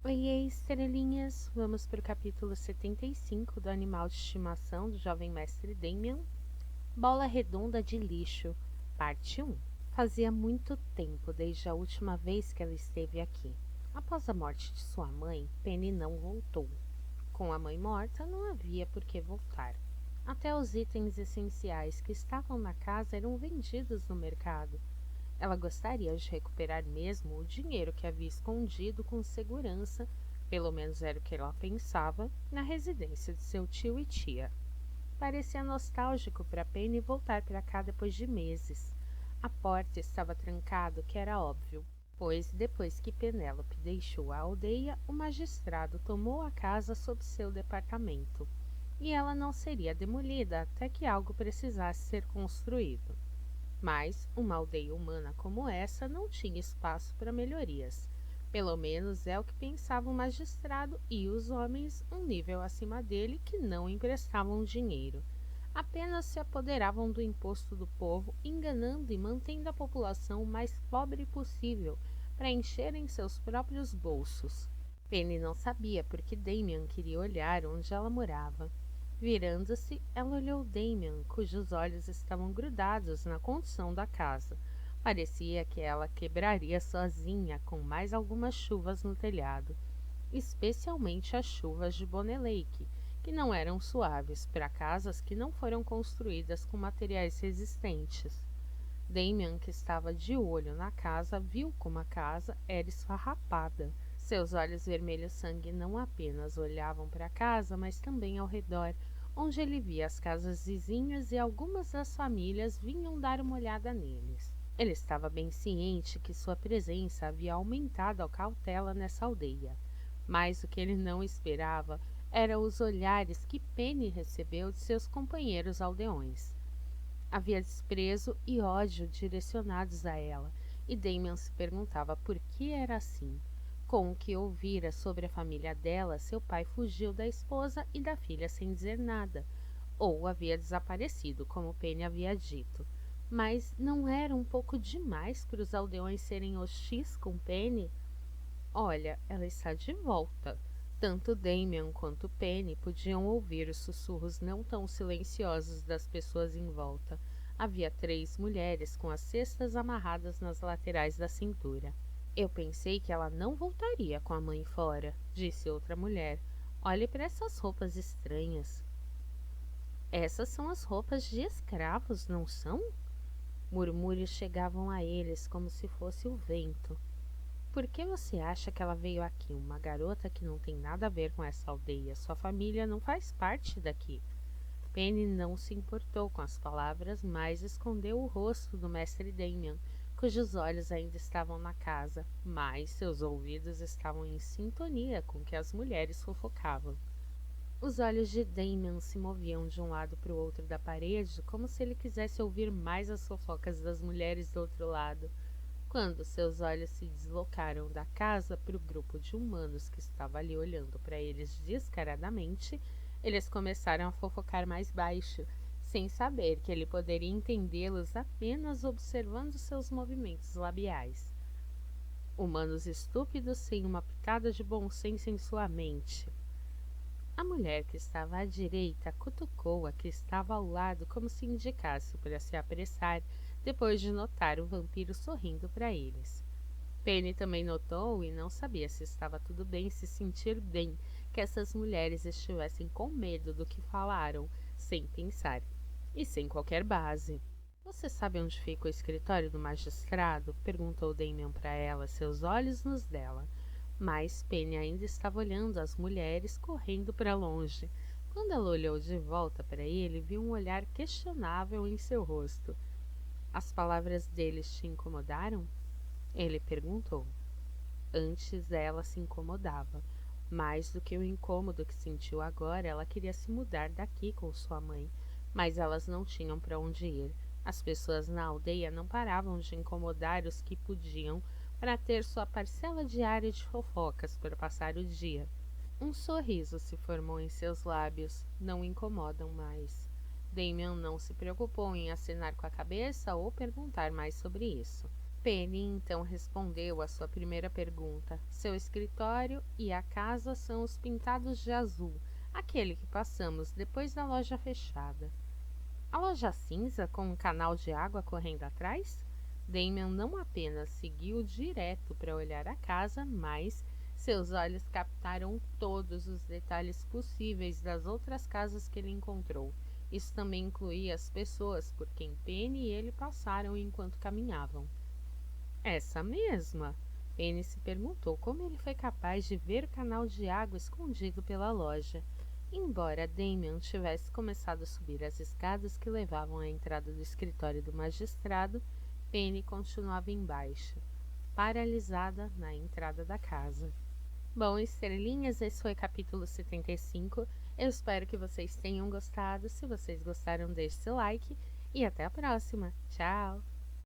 Oiê, estrelinhas! Vamos para o capítulo 75 do Animal de Estimação do Jovem Mestre Damian, Bola Redonda de Lixo, parte 1. Fazia muito tempo desde a última vez que ela esteve aqui. Após a morte de sua mãe, Penny não voltou. Com a mãe morta, não havia por que voltar. Até os itens essenciais que estavam na casa eram vendidos no mercado. Ela gostaria de recuperar mesmo o dinheiro que havia escondido com segurança, pelo menos era o que ela pensava, na residência de seu tio e tia. Parecia nostálgico para Penny voltar para cá depois de meses. A porta estava trancada, o que era óbvio, pois depois que Penélope deixou a aldeia, o magistrado tomou a casa sob seu departamento, e ela não seria demolida até que algo precisasse ser construído. Mas uma aldeia humana como essa não tinha espaço para melhorias. Pelo menos é o que pensava o magistrado e os homens um nível acima dele que não emprestavam dinheiro. Apenas se apoderavam do imposto do povo, enganando e mantendo a população o mais pobre possível para encherem seus próprios bolsos. Penny não sabia porque Damian queria olhar onde ela morava. Virando-se, ela olhou Damian, cujos olhos estavam grudados na condução da casa. Parecia que ela quebraria sozinha com mais algumas chuvas no telhado, especialmente as chuvas de Bonnet Lake, que não eram suaves para casas que não foram construídas com materiais resistentes. Damian, que estava de olho na casa, viu como a casa era esfarrapada. Seus olhos vermelhos sangue não apenas olhavam para a casa, mas também ao redor, onde ele via as casas vizinhas e algumas das famílias vinham dar uma olhada neles. Ele estava bem ciente que sua presença havia aumentado a cautela nessa aldeia, mas o que ele não esperava eram os olhares que Penny recebeu de seus companheiros aldeões. Havia desprezo e ódio direcionados a ela, e Damian se perguntava por que era assim. Com o que ouvira sobre a família dela, seu pai fugiu da esposa e da filha sem dizer nada, ou havia desaparecido, como Penny havia dito. Mas não era um pouco demais para os aldeões serem hostis com Penny? Olha, ela está de volta. Tanto Damian quanto Penny podiam ouvir os sussurros não tão silenciosos das pessoas em volta. Havia 3 mulheres com as cestas amarradas nas laterais da cintura. Eu pensei que ela não voltaria com a mãe fora, disse outra mulher. Olhe para essas roupas estranhas. Essas são as roupas de escravos, não são? Murmúrios chegavam a eles como se fosse o vento. Por que você acha que ela veio aqui? Uma garota que não tem nada a ver com essa aldeia. Sua família não faz parte daqui. Penny não se importou com as palavras, mas escondeu o rosto do mestre Damian, cujos olhos ainda estavam na casa, mas seus ouvidos estavam em sintonia com o que as mulheres fofocavam. Os olhos de Damian se moviam de um lado para o outro da parede, como se ele quisesse ouvir mais as fofocas das mulheres do outro lado. Quando seus olhos se deslocaram da casa para o grupo de humanos que estava ali olhando para eles descaradamente, eles começaram a fofocar mais baixo, sem saber que ele poderia entendê-los apenas observando seus movimentos labiais. Humanos estúpidos sem uma pitada de bom senso em sua mente. A mulher que estava à direita cutucou a que estava ao lado como se indicasse para se apressar, depois de notar o vampiro sorrindo para eles. Penny também notou e não sabia se estava tudo bem se sentir bem que essas mulheres estivessem com medo do que falaram, sem pensar, e sem qualquer base. Você sabe onde fica o escritório do magistrado? Perguntou Damian para ela, seus olhos nos dela. Mas Penny ainda estava olhando as mulheres correndo para longe. Quando ela olhou de volta para ele, viu um olhar questionável em seu rosto. As palavras deles te incomodaram? Ele perguntou. Antes ela se incomodava. Mais do que o incômodo que sentiu agora, ela queria se mudar daqui com sua mãe, mas elas não tinham para onde ir. As pessoas na aldeia não paravam de incomodar os que podiam para ter sua parcela diária de fofocas para passar o dia. Um sorriso se formou em seus lábios. Não incomodam mais. Damian não se preocupou em acenar com a cabeça ou perguntar mais sobre isso. Penny então respondeu à sua primeira pergunta. Seu escritório e a casa são os pintados de azul, aquele que passamos depois da loja fechada. A loja cinza com um canal de água correndo atrás? Damien não apenas seguiu direto para olhar a casa, mas seus olhos captaram todos os detalhes possíveis das outras casas que ele encontrou. Isso também incluía as pessoas por quem Penny e ele passaram enquanto caminhavam. Essa mesma! Penny se perguntou como ele foi capaz de ver o canal de água escondido pela loja. Embora Damien tivesse começado a subir as escadas que levavam à entrada do escritório do magistrado, Penny continuava embaixo, paralisada na entrada da casa. Bom, estrelinhas, esse foi o capítulo 75. Eu espero que vocês tenham gostado. Se vocês gostaram, deixe seu like e até a próxima. Tchau!